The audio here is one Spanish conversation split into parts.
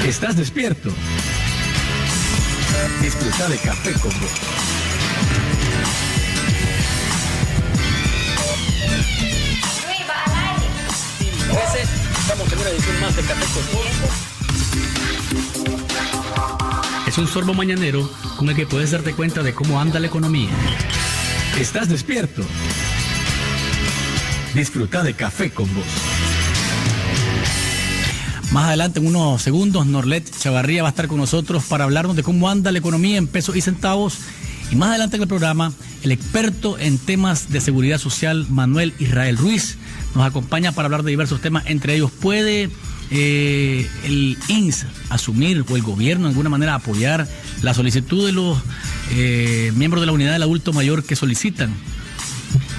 ¿Estás despierto? Disfruta de Café con Voz. Estamos en una edición más de Café con Voz. Es un sorbo mañanero con el que puedes darte cuenta de cómo anda la economía. ¿Estás despierto? Disfruta de Café con Voz. Más adelante, en unos segundos, Norlet Chavarría va a estar con nosotros para hablarnos de cómo anda la economía en pesos y centavos. Y más adelante en el programa, el experto en temas de seguridad social, Manuel Israel Ruiz, nos acompaña para hablar de diversos temas. Entre ellos, ¿puede el INS asumir o el gobierno de alguna manera apoyar la solicitud de los miembros de la unidad del adulto mayor que solicitan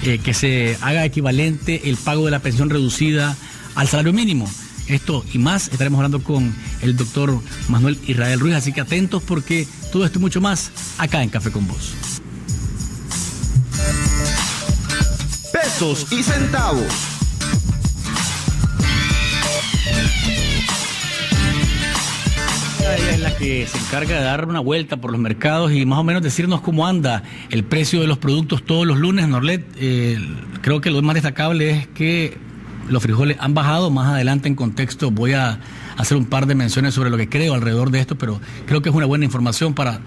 que se haga equivalente el pago de la pensión reducida al salario mínimo? Esto y más estaremos hablando con el doctor Manuel Israel Ruiz, así que atentos porque todo esto y mucho más acá en Café con Voz. Pesos y centavos. Ella es la que se encarga de dar una vuelta por los mercados y más o menos decirnos cómo anda el precio de los productos todos los lunes. Norlet, creo que lo más destacable es que los frijoles han bajado. Más adelante en contexto voy a hacer un par de menciones sobre lo que creo alrededor de esto, pero creo que es una buena información para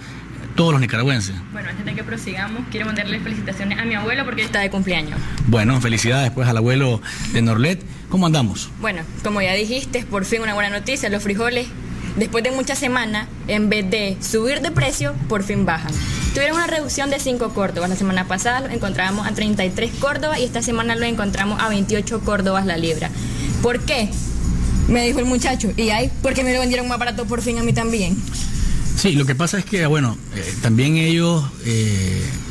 todos los nicaragüenses. Bueno, antes de que prosigamos, quiero mandarle felicitaciones a mi abuelo porque está de cumpleaños. Bueno, felicidades pues al abuelo de Norlet. ¿Cómo andamos? Bueno, como ya dijiste, por fin una buena noticia, los frijoles, después de muchas semanas, en vez de subir de precio, por fin bajan. Tuvieron una reducción de 5 córdobas. La semana pasada lo encontrábamos a 33 córdobas y esta semana lo encontramos a 28 córdobas la libra. ¿Por qué? Me dijo el muchacho. ¿Y ay? ¿Por qué me lo vendieron más barato por fin a mí también? Sí, lo que pasa es que, bueno, también ellos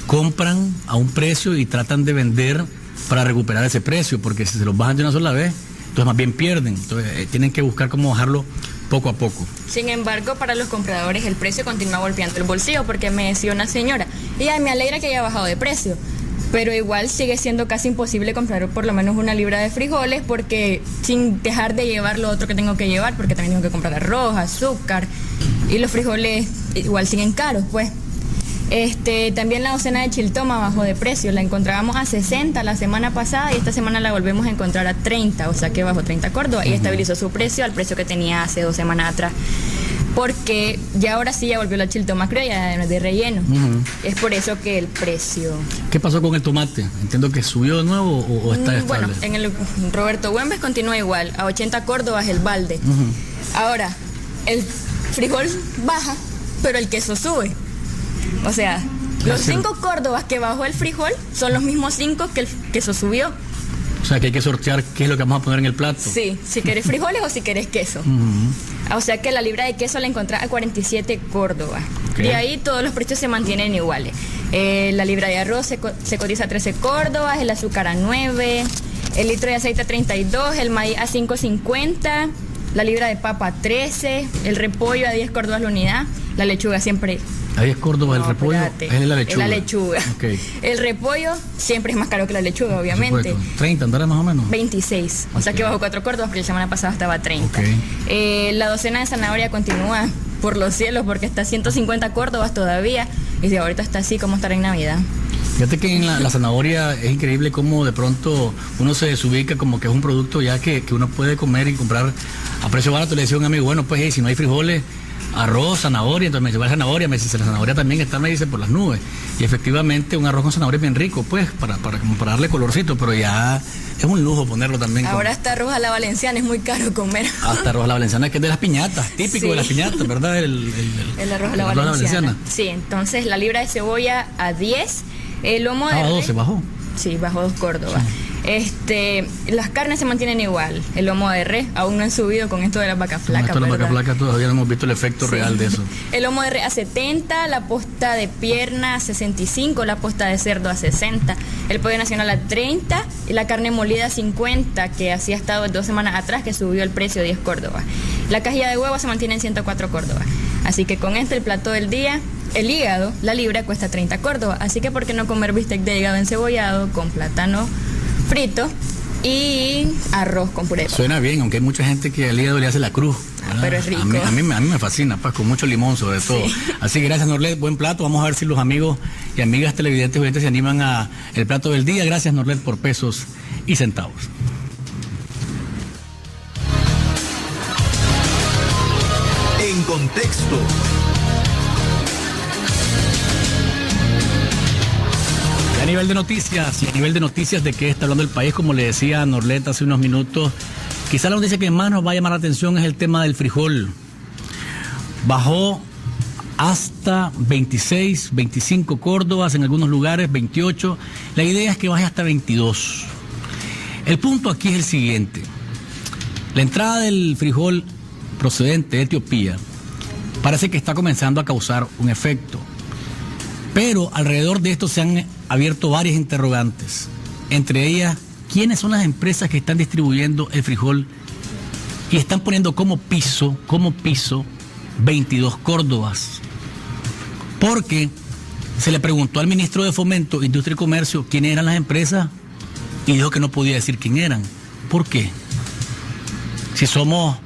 compran a un precio y tratan de vender para recuperar ese precio, porque si se los bajan de una sola vez, entonces más bien pierden. Entonces tienen que buscar cómo bajarlo poco a poco. Sin embargo, para los compradores el precio continúa golpeando el bolsillo, porque me decía una señora, y ay, me alegra que haya bajado de precio, pero igual sigue siendo casi imposible comprar por lo menos una libra de frijoles, porque sin dejar de llevar lo otro que tengo que llevar, porque también tengo que comprar arroz, azúcar, y los frijoles igual siguen caros, pues. También la docena de chiltoma bajó de precio, la encontrábamos a 60 la semana pasada y esta semana la volvemos a encontrar a 30, o sea que bajó 30 córdobas y estabilizó su precio al precio que tenía hace 2 semanas atrás, porque ya ahora sí ya volvió la chiltoma criolla de relleno. Es por eso que el precio... ¿Qué pasó con el tomate? Entiendo que subió de nuevo o está estable. Bueno, en el Roberto Güemes continúa igual, a 80 córdobas el balde. Ahora, el frijol baja, pero el queso sube. O sea, los 5 córdobas que bajó el frijol son los mismos 5 que el queso subió. O sea, que hay que sortear qué es lo que vamos a poner en el plato. Sí, si querés frijoles o si querés queso. O sea que la libra de queso la encontrás a 47 córdobas. Okay. De ahí todos los precios se mantienen iguales. La libra de arroz se cotiza a 13 córdobas, el azúcar a 9, el litro de aceite a 32, el maíz a 5.50, la libra de papa a 13, el repollo a 10 córdobas la unidad, la lechuga siempre... ¿A 10 córdobas el repollo? Espérate. Es la lechuga. Es la lechuga. Okay. El repollo siempre es más caro que la lechuga, obviamente. 30, ¿andará más o menos? 26. O sea que bajó 4 córdobas, porque la semana pasada estaba a 30. Okay. La docena de zanahoria continúa por los cielos, porque está a 150 córdobas todavía. Y si ahorita está así, ¿cómo estará en Navidad? Fíjate que en la zanahoria es increíble cómo de pronto uno se desubica como que es un producto ya que uno puede comer y comprar a precio barato. Le decía a un amigo, bueno, pues hey, si no hay frijoles, arroz, zanahoria, entonces me dice, ¿cuál zanahoria? Me dice, la zanahoria también está, me dice, por las nubes. Y efectivamente un arroz con zanahoria es bien rico, pues, para darle colorcito, pero ya es un lujo ponerlo también. Ahora hasta arroz a la valenciana es muy caro comer. Hasta arroz a la valenciana, que es de las piñatas, típico de las piñatas, ¿verdad? El arroz a la valenciana. Sí, entonces la libra de cebolla a 10, el lomo de... a 12 bajó. Sí, bajó 2 córdobas. Las carnes se mantienen igual. El lomo de res aún no han subido con esto de las vacas flacas. Esto de las vacas flacas todavía no hemos visto el efecto real de eso. El lomo de res a 70, la posta de pierna a 65, la posta de cerdo a 60, el pollo nacional a 30 y la carne molida a 50, que así ha estado 2 semanas atrás, que subió el precio 10 córdobas. La cajilla de huevos se mantiene en 104 córdobas. Así que con el plato del día, el hígado, la libra, cuesta 30 córdobas. Así que ¿por qué no comer bistec de hígado encebollado con plátano frito y arroz con puré? Suena bien, aunque hay mucha gente que al hígado le hace la cruz. pero es rico. A mí me fascina, pues, con mucho limón sobre todo. Sí. Así que gracias, Norlet, buen plato. Vamos a ver si los amigos y amigas televidentes oyentes se animan a el plato del día. Gracias, Norlet, por pesos y centavos. En contexto. A nivel de noticias, de qué está hablando el país, como le decía a Norlet hace unos minutos, quizá la noticia que más nos va a llamar la atención es el tema del frijol. Bajó hasta 26, 25 córdobas, en algunos lugares 28. La idea es que baje hasta 22. El punto aquí es el siguiente. La entrada del frijol procedente de Etiopía parece que está comenzando a causar un efecto. Pero alrededor de esto se han abierto varias interrogantes. Entre ellas, ¿quiénes son las empresas que están distribuyendo el frijol y están poniendo como piso 22 córdobas? Porque se le preguntó al ministro de Fomento, Industria y Comercio quiénes eran las empresas y dijo que no podía decir quién eran. ¿Por qué? Si somos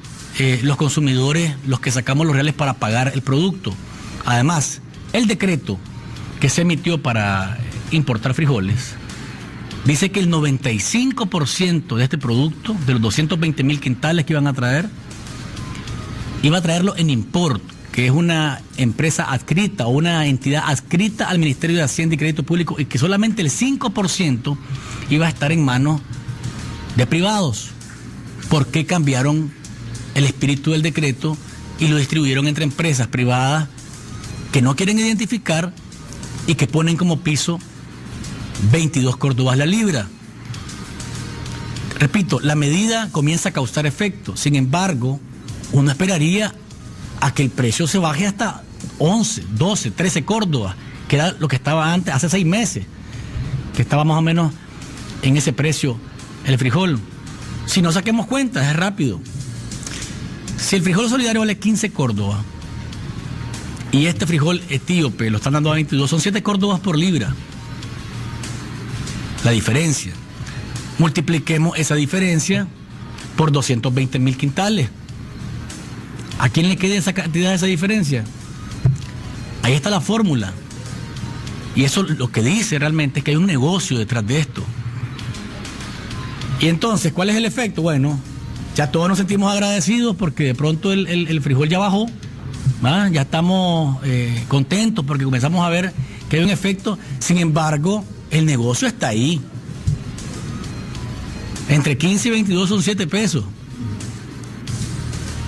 los consumidores los que sacamos los reales para pagar el producto. Además, el decreto que se emitió para importar frijoles dice que el 95% de este producto, de los 220,000 quintales que iban a traer, iba a traerlo en import, que es una empresa adscrita o una entidad adscrita al Ministerio de Hacienda y Crédito Público, y que solamente el 5% iba a estar en manos de privados. ¿Por qué cambiaron el espíritu del decreto y lo distribuyeron entre empresas privadas que no quieren identificar y que ponen como piso 22 córdobas la libra? Repito, la medida comienza a causar efecto. Sin embargo, uno esperaría a que el precio se baje hasta 11, 12, 13 córdobas, que era lo que estaba antes, hace 6 meses, que estaba más o menos en ese precio el frijol. Si no saquemos cuentas, es rápido. Si el frijol solidario vale 15 córdobas, y este frijol etíope lo están dando a 22, son 7 córdobas por libra. La diferencia. Multipliquemos esa diferencia por 220,000 quintales. ¿A quién le queda esa cantidad, esa diferencia? Ahí está la fórmula. Y eso lo que dice realmente es que hay un negocio detrás de esto. Y entonces, ¿cuál es el efecto? Bueno, ya todos nos sentimos agradecidos porque de pronto el frijol ya bajó. Ya estamos contentos porque comenzamos a ver que hay un efecto. Sin embargo, el negocio está ahí. Entre 15 y 22 son 7 pesos.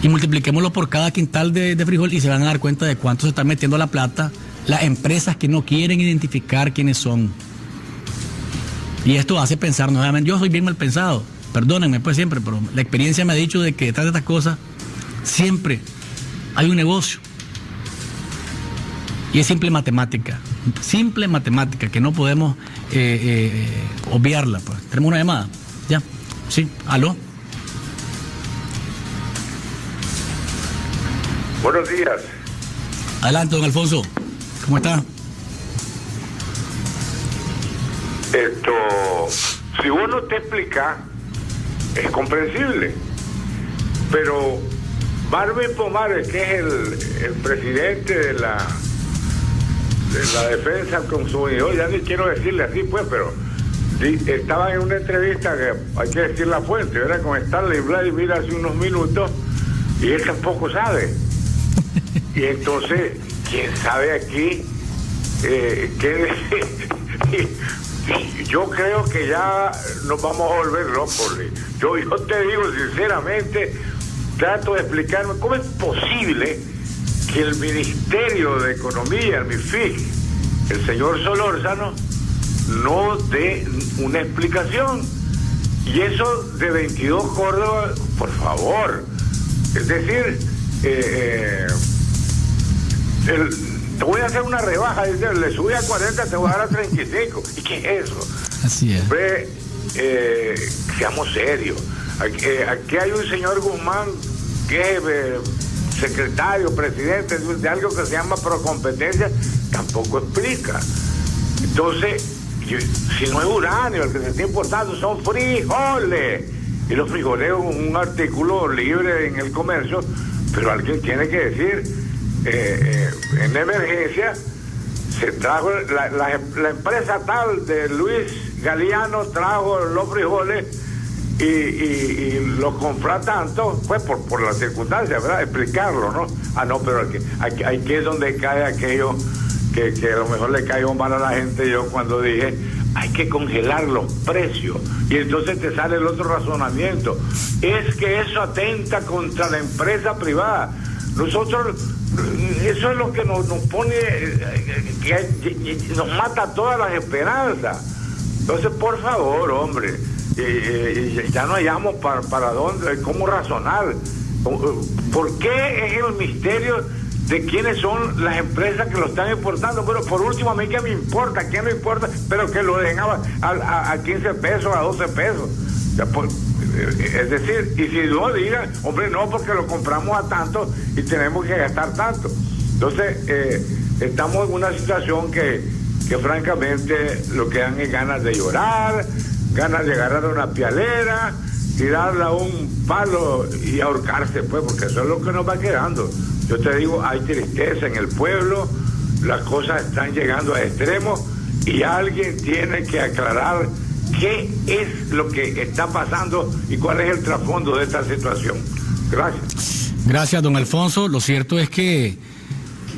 Y multipliquémoslo por cada quintal de frijol y se van a dar cuenta de cuánto se está metiendo la plata las empresas que no quieren identificar quiénes son. Y esto hace pensar nuevamente. Yo soy bien mal pensado, perdónenme pues siempre, pero la experiencia me ha dicho de que detrás de estas cosas siempre hay un negocio. Y es simple matemática que no podemos obviarla. Pues. Tenemos una llamada. Ya, sí, aló. Buenos días. Adelante, don Alfonso. ¿Cómo está? Si uno te explica, es comprensible. Pero Marvin Pomares, que es el presidente de la defensa del consumidor, ya ni quiero decirle así, pues, pero estaba en una entrevista que hay que decir la fuente, era con Stanley Vladimir hace unos minutos, y él tampoco sabe. Y entonces, ¿quién sabe aquí qué decir? Yo creo que ya nos vamos a volver locos. Yo te digo sinceramente, trato de explicarme cómo es posible que el Ministerio de Economía, el MIFIC, el señor Solórzano, no dé una explicación. Y eso de 22 córdobas, por favor. Es decir, te voy a hacer una rebaja, dice, le sube a 40, te voy a dar a 35. ¿Y qué es eso? Así es. Hombre, seamos serios. Aquí hay un señor Guzmán que es secretario, presidente de algo que se llama Procompetencia, tampoco explica. Entonces, si no es uranio, el que se está importando son frijoles. Y los frijoles, un artículo libre en el comercio, pero alguien tiene que decir, en emergencia se trajo la empresa tal de Luis Galeano trajo los frijoles y los compró tanto, pues por las circunstancias, ¿verdad? Explicarlo, ¿no? No, pero aquí es donde cae aquello que a lo mejor le caigo mal a la gente yo cuando dije hay que congelar los precios, y entonces te sale el otro razonamiento, es que eso atenta contra la empresa privada. Nosotros, eso es lo que nos pone, que nos mata todas las esperanzas. Entonces, por favor, hombre, ya no hallamos para dónde, cómo razonar. ¿Por qué es el misterio de quiénes son las empresas que lo están importando? Bueno, por último, a mí qué me importa, quién no importa, pero que lo dejen a 15 pesos, a 12 pesos. Es decir, y si no digan, hombre, no, porque lo compramos a tanto y tenemos que gastar tanto. Entonces, estamos en una situación que francamente lo que dan es ganas de llorar, ganas de agarrar una pialera, tirarla a un palo y ahorcarse, pues, porque eso es lo que nos va quedando. Yo te digo, hay tristeza en el pueblo, las cosas están llegando a extremos y alguien tiene que aclarar qué es lo que está pasando y cuál es el trasfondo de esta situación. Gracias. Gracias, don Alfonso. Lo cierto es que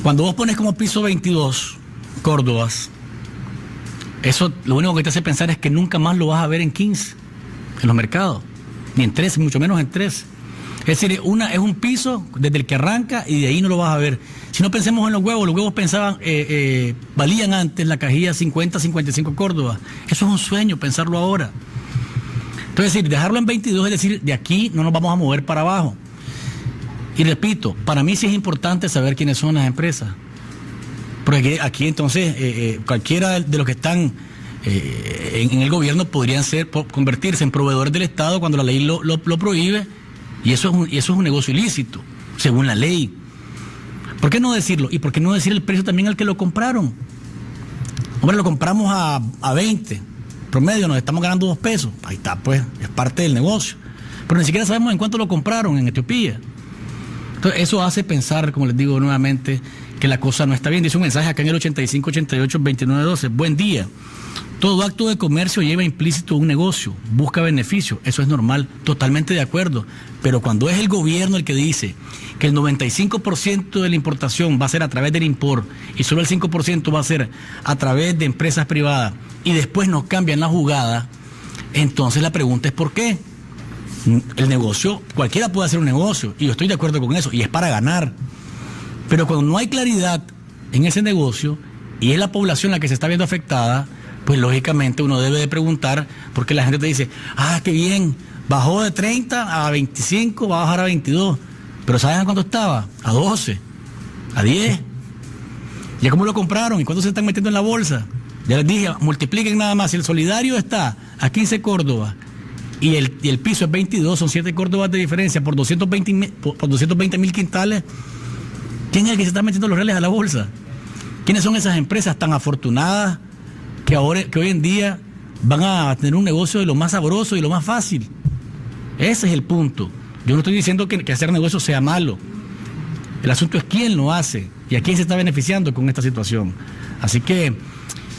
cuando vos pones como piso 22 Córdobas, eso lo único que te hace pensar es que nunca más lo vas a ver en 15 en los mercados, ni en 13, mucho menos en 13. Es decir, es un piso desde el que arranca y de ahí no lo vas a ver. Si no pensemos en los huevos pensaban, valían antes la cajilla 50, 55 Córdobas. Eso es un sueño, pensarlo ahora. Entonces, es decir, dejarlo en 22, es decir, de aquí no nos vamos a mover para abajo. Y repito, para mí sí es importante saber quiénes son las empresas. Porque aquí entonces, cualquiera de los que están en el gobierno podrían convertirse en proveedores del Estado cuando la ley lo prohíbe. Y eso es un negocio ilícito, según la ley. ¿Por qué no decirlo? ¿Y por qué no decir el precio también al que lo compraron? Hombre, lo compramos a 20, promedio, nos estamos ganando 2 pesos. Ahí está, pues, es parte del negocio. Pero ni siquiera sabemos en cuánto lo compraron en Etiopía. Entonces, eso hace pensar, como les digo nuevamente, que la cosa no está bien. Dice un mensaje acá en el 8588-2912. Buen día. Todo acto de comercio lleva implícito un negocio, busca beneficio, eso es normal, totalmente de acuerdo. Pero cuando es el gobierno el que dice que el 95% de la importación va a ser a través del import y solo el 5% va a ser a través de empresas privadas y después nos cambian la jugada, entonces la pregunta es ¿por qué? El negocio, cualquiera puede hacer un negocio y yo estoy de acuerdo con eso y es para ganar. Pero cuando no hay claridad en ese negocio y es la población la que se está viendo afectada, pues lógicamente uno debe de preguntar, porque la gente te dice, qué bien, bajó de 30 a 25, va a bajar a 22, pero ¿saben a cuánto estaba? A 12, a 10. ¿Ya cómo lo compraron? ¿Y cuánto se están metiendo en la bolsa? Ya les dije, multipliquen nada más, si el solidario está a 15 Córdobas y el piso es 22, son 7 Córdobas de diferencia por 220.000 quintales, ¿quién es el que se está metiendo los reales a la bolsa? ¿Quiénes son esas empresas tan afortunadas que hoy en día van a tener un negocio de lo más sabroso y lo más fácil? Ese es el punto. Yo no estoy diciendo que hacer negocio sea malo. El asunto es quién lo hace y a quién se está beneficiando con esta situación. Así que,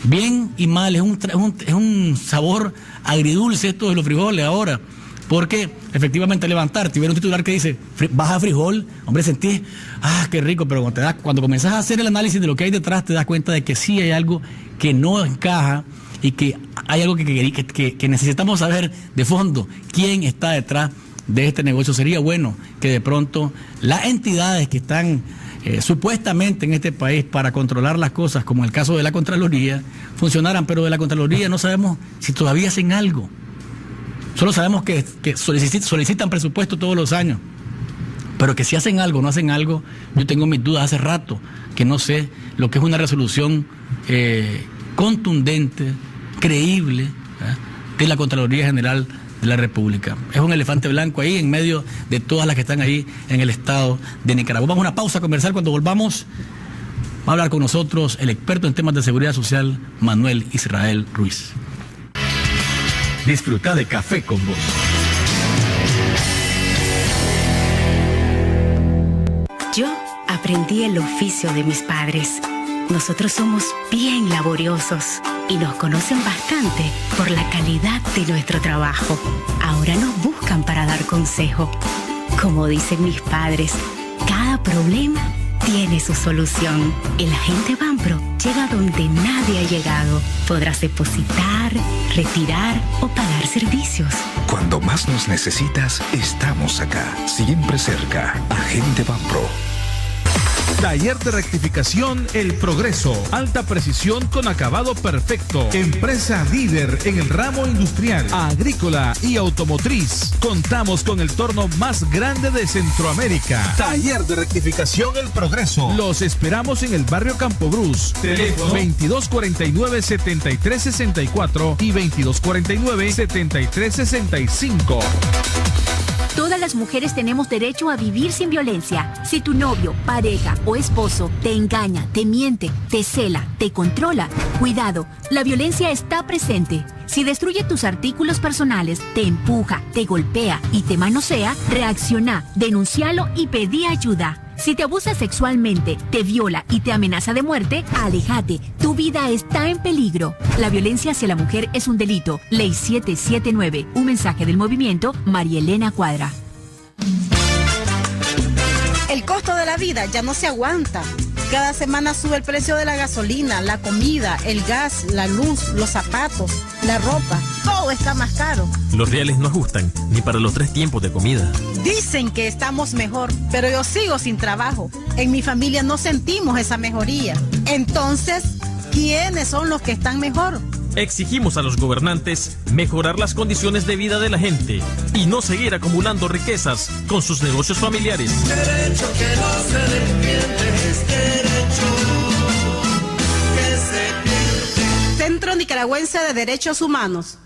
bien y mal, es un sabor agridulce esto de los frijoles ahora. Porque efectivamente levantarte y ver un titular que dice baja frijol, hombre, sentís, qué rico, pero cuando comenzás a hacer el análisis de lo que hay detrás, te das cuenta de que sí hay algo que no encaja y que hay algo que necesitamos saber de fondo. ¿Quién está detrás de este negocio? Sería bueno que de pronto las entidades que están supuestamente en este país para controlar las cosas, como el caso de la Contraloría, funcionaran, pero de la Contraloría no sabemos si todavía hacen algo. Solo sabemos que solicitan presupuesto todos los años, pero que si hacen algo o no hacen algo, yo tengo mis dudas hace rato, que no sé lo que es una resolución contundente, creíble, de la Contraloría General de la República. Es un elefante blanco ahí en medio de todas las que están ahí en el estado de Nicaragua. Vamos a una pausa comercial. Cuando volvamos, va a hablar con nosotros el experto en temas de seguridad social, Manuel Israel Ruiz. Disfruta de Café con Vos. Yo aprendí el oficio de mis padres. Nosotros somos bien laboriosos y nos conocen bastante por la calidad de nuestro trabajo. Ahora nos buscan para dar consejo. Como dicen mis padres, cada problema tiene su solución. El agente Banpro llega donde nadie ha llegado. Podrás depositar, retirar o pagar servicios. Cuando más nos necesitas, estamos acá, siempre cerca. Agente Banpro. Taller de rectificación El Progreso. Alta precisión con acabado perfecto. Empresa líder en el ramo industrial, agrícola y automotriz. Contamos con el torno más grande de Centroamérica. Taller de rectificación El Progreso. Los esperamos en el barrio Campo Brus. Teléfono 2249-7364 y 2249-7365. Todas las mujeres tenemos derecho a vivir sin violencia. Si tu novio, pareja o esposo te engaña, te miente, te cela, te controla, cuidado, la violencia está presente. Si destruye tus artículos personales, te empuja, te golpea y te manosea, reacciona, denúncialo y pedí ayuda. Si te abusa sexualmente, te viola y te amenaza de muerte, aléjate. Tu vida está en peligro. La violencia hacia la mujer es un delito. Ley 779. Un mensaje del movimiento María Elena Cuadra. El costo de la vida ya no se aguanta. Cada semana sube el precio de la gasolina, la comida, el gas, la luz, los zapatos, la ropa. Todo está más caro. Los reales no ajustan ni para los 3 tiempos de comida. Dicen que estamos mejor, pero yo sigo sin trabajo. En mi familia no sentimos esa mejoría. Entonces, ¿quiénes son los que están mejor? Exigimos a los gobernantes mejorar las condiciones de vida de la gente y no seguir acumulando riquezas con sus negocios familiares. Derecho que no se defiende es derecho que se pierde. Centro Nicaragüense de Derechos Humanos.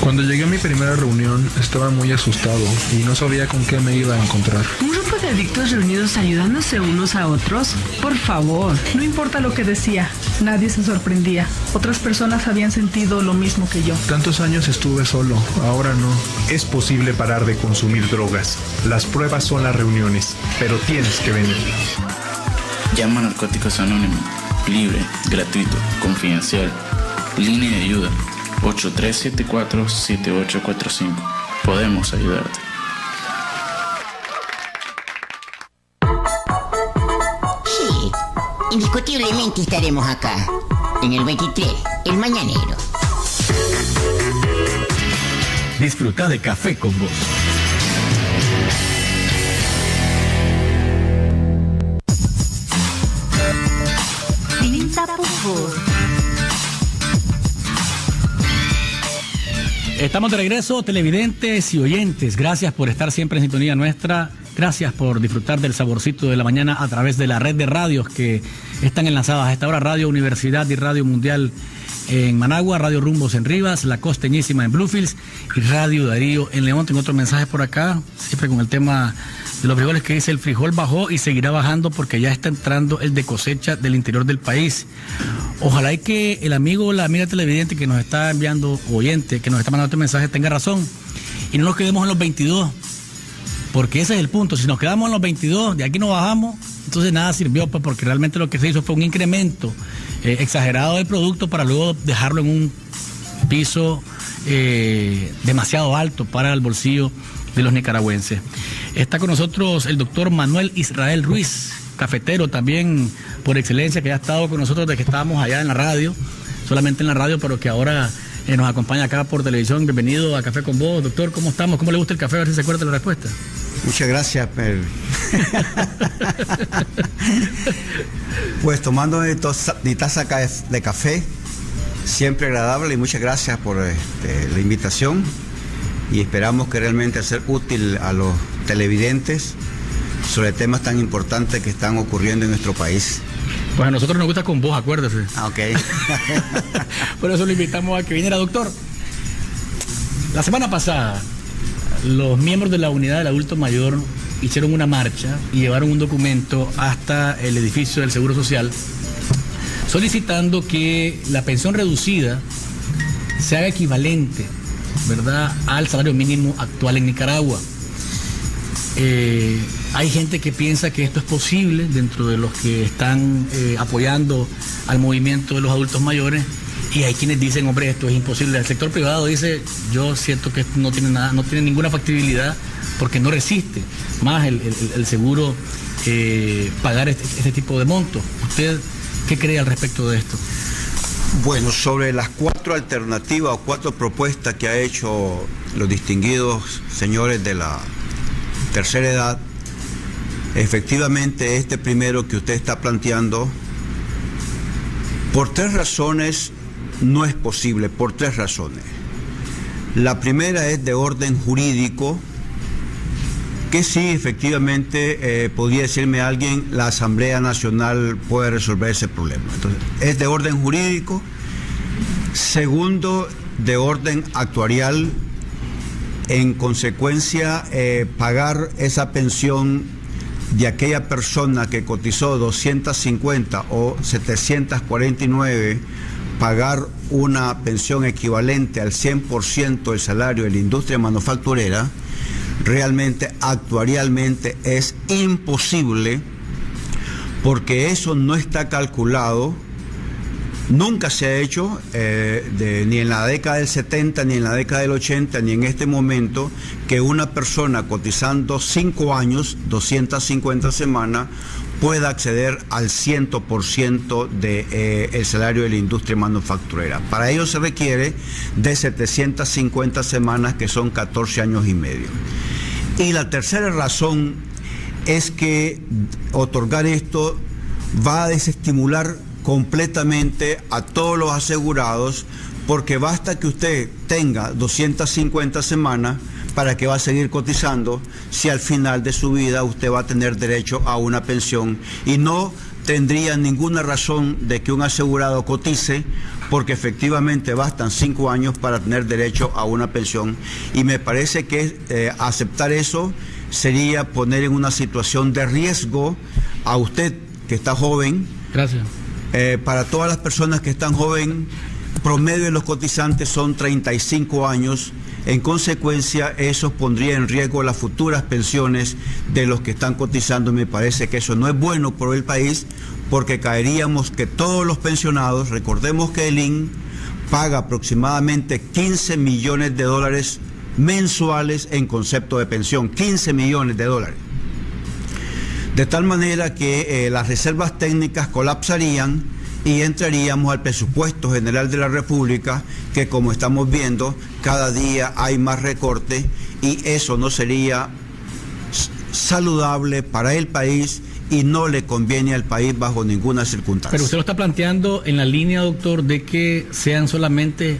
Cuando llegué a mi primera reunión estaba muy asustado y no sabía con qué me iba a encontrar. ¿Un grupo de adictos reunidos ayudándose unos a otros? Por favor, no importa lo que decía, nadie se sorprendía. Otras personas habían sentido lo mismo que yo. Tantos años estuve solo, ahora no. Es posible parar de consumir drogas. Las pruebas son las reuniones, pero tienes que venir. Llama a Narcóticos Anónimos, libre, gratuito, confidencial, línea de ayuda. 8374-7845. Podemos ayudarte. Sí, indiscutiblemente estaremos acá, en el 23, el mañanero. Disfruta de Café con Vos. Estamos de regreso, televidentes y oyentes. Gracias por estar siempre en sintonía nuestra. Gracias por disfrutar del saborcito de la mañana a través de la red de radios que están enlazadas a esta hora. Radio Universidad y Radio Mundial en Managua, Radio Rumbos en Rivas, La Costeñísima en Bluefields y Radio Darío en León. Tengo otro mensaje por acá, siempre con el tema de los frijoles, que dice: el frijol bajó y seguirá bajando porque ya está entrando el de cosecha del interior del país. Ojalá y que el amigo o la amiga televidente que nos está enviando, oyente, que nos está mandando este mensaje, tenga razón y no nos quedemos en los 22, porque ese es el punto. Si nos quedamos en los 22, de aquí no bajamos, entonces nada sirvió, pues, porque realmente lo que se hizo fue un incremento exagerado del producto para luego dejarlo en un piso demasiado alto para el bolsillo de los nicaragüenses. Está con nosotros el doctor Manuel Israel Ruiz, cafetero también por excelencia, que ha estado con nosotros desde que estábamos allá en la radio, solamente en la radio, pero que ahora nos acompaña acá por televisión. Bienvenido a Café con Vos, doctor. ¿Cómo estamos? ¿Cómo le gusta el café? A ver si se acuerda de la respuesta. Muchas gracias. Pues tomando mi taza de café, siempre agradable, y muchas gracias por la invitación, y esperamos que realmente sea útil a los televidentes sobre temas tan importantes que están ocurriendo en nuestro país. Pues a nosotros nos gusta con vos, acuérdese. Ok. Por eso lo invitamos a que viniera, doctor. La semana pasada, los miembros de la unidad del adulto mayor hicieron una marcha y llevaron un documento hasta el edificio del Seguro Social solicitando que la pensión reducida se haga equivalente, ¿verdad?, al salario mínimo actual en Nicaragua. Hay gente que piensa que esto es posible dentro de los que están apoyando al movimiento de los adultos mayores, y hay quienes dicen, hombre, esto es imposible. El sector privado dice, yo siento que esto no tiene nada, no tiene ninguna factibilidad porque no resiste más el seguro pagar este tipo de montos. ¿Usted qué cree al respecto de esto? Bueno, sobre las 4 alternativas o 4 propuestas que ha hecho los distinguidos señores de la tercera edad, efectivamente este primero que usted está planteando, por 3 razones no es posible, por 3 razones. La primera es de orden jurídico, que sí, efectivamente, podría decirme alguien, la Asamblea Nacional puede resolver ese problema. Entonces, es de orden jurídico. Segundo, de orden actuarial. En consecuencia, pagar esa pensión de aquella persona que cotizó 250 o 749, pagar una pensión equivalente al 100% del salario de la industria manufacturera, realmente actuarialmente es imposible, porque eso no está calculado, nunca se ha hecho, ni en la década del 70, ni en la década del 80, ni en este momento, que una persona cotizando 5 años, 250 semanas, pueda acceder al 100% del salario de la industria manufacturera. Para ello se requiere de 750 semanas, que son 14 años y medio. Y la tercera razón es que otorgar esto va a desestimular completamente a todos los asegurados, porque basta que usted tenga 250 semanas para que va a seguir cotizando si al final de su vida usted va a tener derecho a una pensión, y no tendría ninguna razón de que un asegurado cotice, porque efectivamente bastan 5 años para tener derecho a una pensión, y me parece que aceptar eso sería poner en una situación de riesgo a usted que está joven. Gracias. Para todas las personas que están joven, promedio de los cotizantes son 35 años. En consecuencia, eso pondría en riesgo las futuras pensiones de los que están cotizando. Me parece que eso no es bueno por el país, porque caeríamos que todos los pensionados, recordemos que el INS paga aproximadamente 15 millones de dólares mensuales en concepto de pensión, 15 millones de dólares. De tal manera que las reservas técnicas colapsarían y entraríamos al presupuesto general de la República, que como estamos viendo, cada día hay más recortes, y eso no sería saludable para el país y no le conviene al país bajo ninguna circunstancia. Pero usted lo está planteando en la línea, doctor, de que sean solamente,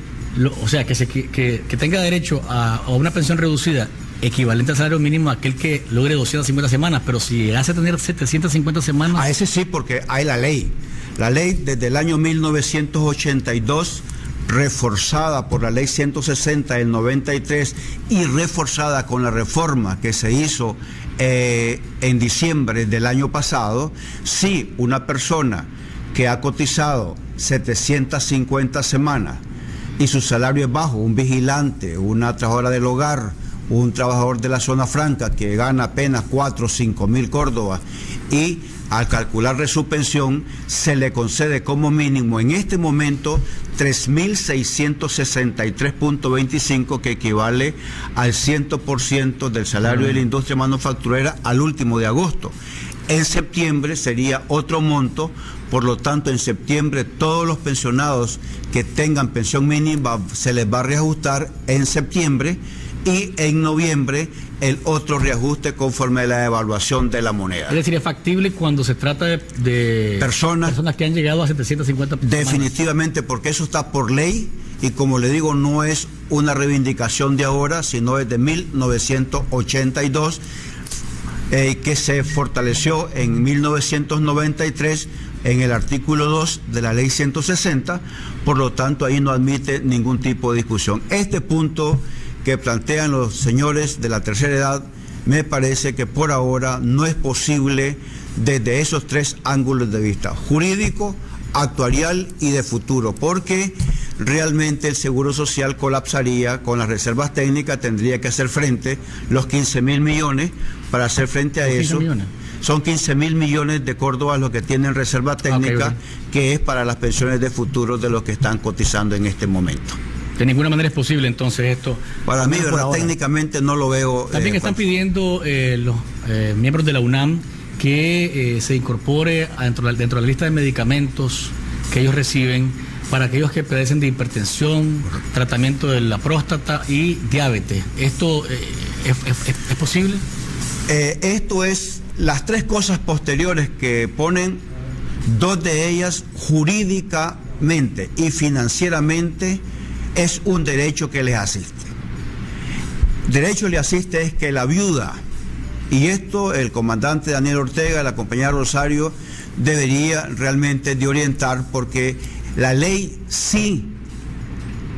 o sea, que tenga derecho a una pensión reducida equivalente al salario mínimo a aquel que logre 250 semanas, pero si hace tener 750 semanas... A ese sí, porque hay la ley. La ley desde el año 1982, reforzada por la ley 160 del 93 y reforzada con la reforma que se hizo en diciembre del año pasado, si una persona que ha cotizado 750 semanas y su salario es bajo, un vigilante, una trabajadora del hogar, un trabajador de la zona franca que gana apenas 4 o 5 mil córdobas, y al calcularle su pensión se le concede como mínimo en este momento 3.663.25, que equivale al 100% del salario de la industria manufacturera al último de agosto. En septiembre sería otro monto. Por lo tanto, en septiembre todos los pensionados que tengan pensión mínima se les va a reajustar en septiembre, y en noviembre el otro reajuste conforme a la evaluación de la moneda. Es decir, es factible cuando se trata de personas que han llegado a 750 definitivamente, porque eso está por ley, y como le digo, no es una reivindicación de ahora, sino es de 1982, que se fortaleció en 1993 en el artículo 2 de la ley 160, por lo tanto ahí no admite ningún tipo de discusión. Este punto que plantean los señores de la tercera edad, me parece que por ahora no es posible desde esos 3 ángulos de vista: jurídico, actuarial y de futuro, porque realmente el Seguro Social colapsaría con las reservas técnicas, tendría que hacer frente los 15.000 millones para hacer frente a eso. Son 15.000 millones de córdobas los que tienen reserva técnica, que es para las pensiones de futuro de los que están cotizando en este momento. De ninguna manera es posible entonces esto. Para mí, ¿verdad? Técnicamente no lo veo. También están pidiendo los miembros de la UNAM que se incorpore dentro de la lista de medicamentos que ellos reciben para aquellos que padecen de hipertensión, tratamiento de la próstata y diabetes. ¿Esto es posible? Esto es las tres cosas posteriores que ponen, dos de ellas jurídicamente y financieramente es un derecho que les asiste. Derecho le asiste es que la viuda, y esto el comandante Daniel Ortega, la compañera Rosario, debería realmente de orientar, porque la ley sí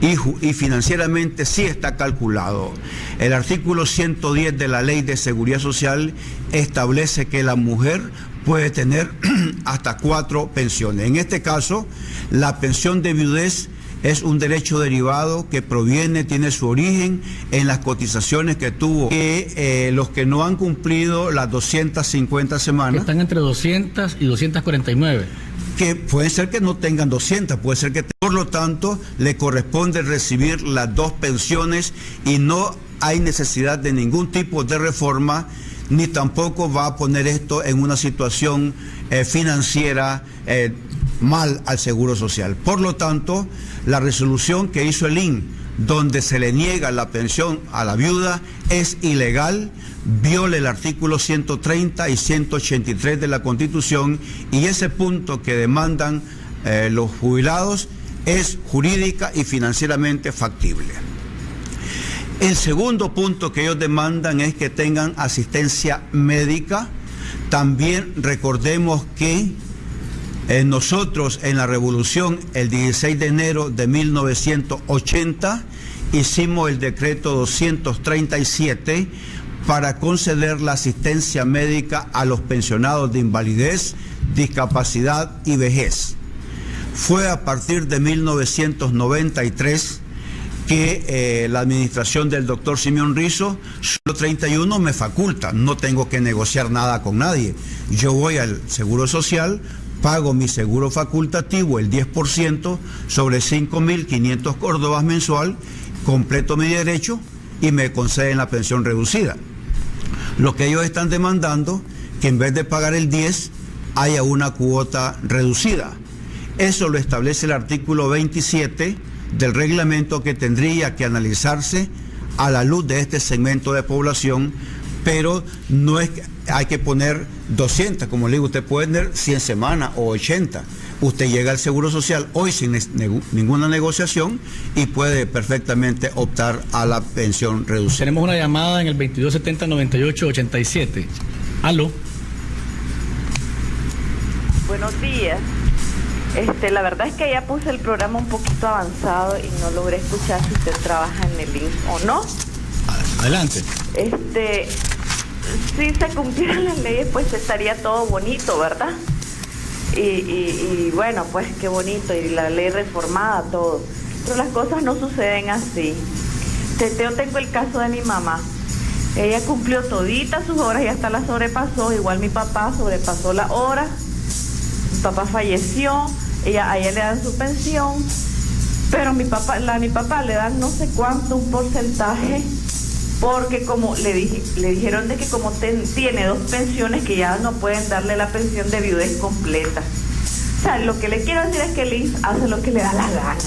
y financieramente sí está calculado. El artículo 110 de la Ley de Seguridad Social establece que la mujer puede tener hasta 4 pensiones. En este caso, la pensión de viudez es un derecho derivado que tiene su origen en las cotizaciones que tuvo los que no han cumplido las 250 semanas. Que están entre 200 y 249. Que puede ser que no tengan 200, puede ser que por lo tanto le corresponde recibir las 2 pensiones y no hay necesidad de ningún tipo de reforma, ni tampoco va a poner esto en una situación financiera mal al Seguro Social. Por lo tanto, la resolución que hizo el INS, donde se le niega la pensión a la viuda, es ilegal, viola el artículo 130 y 183 de la Constitución, y ese punto que demandan los jubilados es jurídica y financieramente factible. El segundo punto que ellos demandan es que tengan asistencia médica. También recordemos que nosotros en la revolución, el 16 de enero de 1980, hicimos el decreto 237 para conceder la asistencia médica a los pensionados de invalidez, discapacidad y vejez. Fue a partir de 1993 que la administración del doctor Simeón Rizo, solo 31 me faculta, no tengo que negociar nada con nadie. Yo voy al Seguro Social, pago mi seguro facultativo, el 10% sobre 5.500 córdobas mensual, completo mi derecho y me conceden la pensión reducida. Lo que ellos están demandando, que en vez de pagar el 10, haya una cuota reducida. Eso lo establece el artículo 27 del reglamento, que tendría que analizarse a la luz de este segmento de población, pero no es que hay que poner 200, como le digo, usted puede tener 100 semanas o 80. Usted llega al Seguro Social hoy sin ninguna negociación y puede perfectamente optar a la pensión reducida. Tenemos una llamada en el 2270-9887. ¿Aló? Buenos días. La verdad es que ya puse el programa un poquito avanzado y no logré escuchar si usted trabaja en el INS o no. Adelante. Si se cumplieran las leyes, pues estaría todo bonito, ¿verdad? Y bueno, pues qué bonito, y la ley reformada, todo. Pero las cosas no suceden así. Yo tengo el caso de mi mamá. Ella cumplió toditas sus horas y hasta la sobrepasó. Igual mi papá sobrepasó la hora. Mi papá falleció. A ella le dan su pensión. Pero a mi papá le dan no sé cuánto, un porcentaje. Porque como le dijeron de que como tiene 2 pensiones, que ya no pueden darle la pensión de viudez completa. O sea, lo que le quiero decir es que el INS hace lo que le da la gana.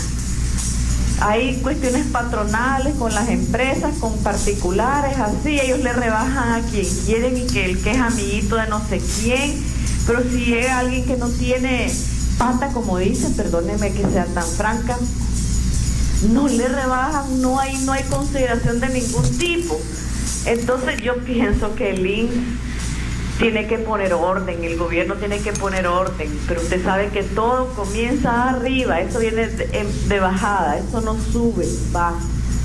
Hay cuestiones patronales con las empresas, con particulares, así, ellos le rebajan a quien quieren y que el que es amiguito de no sé quién, pero si llega alguien que no tiene pata, como dicen, perdóneme que sea tan franca, no le rebajan, no hay consideración de ningún tipo. Entonces yo pienso que el INS tiene que poner orden, el gobierno tiene que poner orden, pero usted sabe que todo comienza arriba, eso viene de bajada, eso no sube, va.